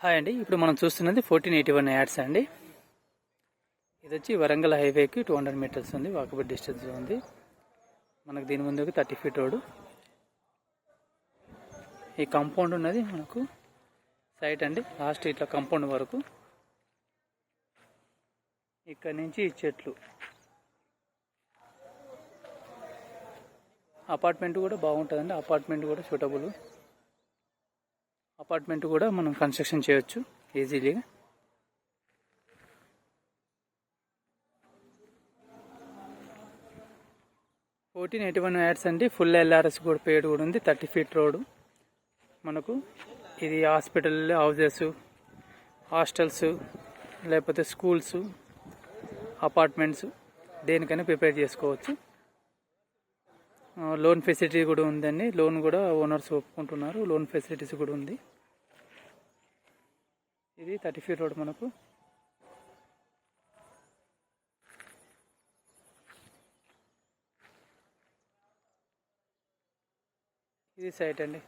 Hi అండి. ఇప్పుడు మనం చూస్తున్నది 1481 యాడ్స్ అండి. ఇది వచ్చి వరంగల్ హైవేకి 200 మీటర్స్ ఉంది, వాకబుల్ డిస్టెన్స్ ఉంది. మనకు దీని ముందుకు 30 ఫీట్ రోడ్. ఈ కాంపౌండ్ ఉన్నది మనకు సైట్ అండి, లాస్ట్ ఇట్లా కాంపౌండ్ వరకు. ఇక్కడ నుంచి ఈ చెట్లు, అపార్ట్మెంట్ కూడా బాగుంటుందండి. అపార్ట్మెంట్ కూడా సూటబుల్. అపార్ట్మెంట్ కూడా మనం కన్స్ట్రక్షన్ చేయొచ్చు ఈజీలీగా. యాడ్స్ అండి. ఫుల్ ఎల్ఆర్ఎస్ కూడా పేడ్ కూడా ఉంది. 30 ఫీట్ రోడ్. మనకు ఇది హాస్పిటల్, హౌజెస్, హాస్టల్స్, లేకపోతే స్కూల్స్, అపార్ట్మెంట్స్ దేనికైనా ప్రిపేర్ చేసుకోవచ్చు. లోన్ ఫెసిలిటీ కూడా ఉందండి. లోన్ కూడా ఓనర్స్ ఒప్పుకుంటున్నారు. లోన్ ఫెసిలిటీస్ కూడా ఉంది. ఇది 30 ఫీట్ రోడ్. మనకు ఇది సైట్ అండి.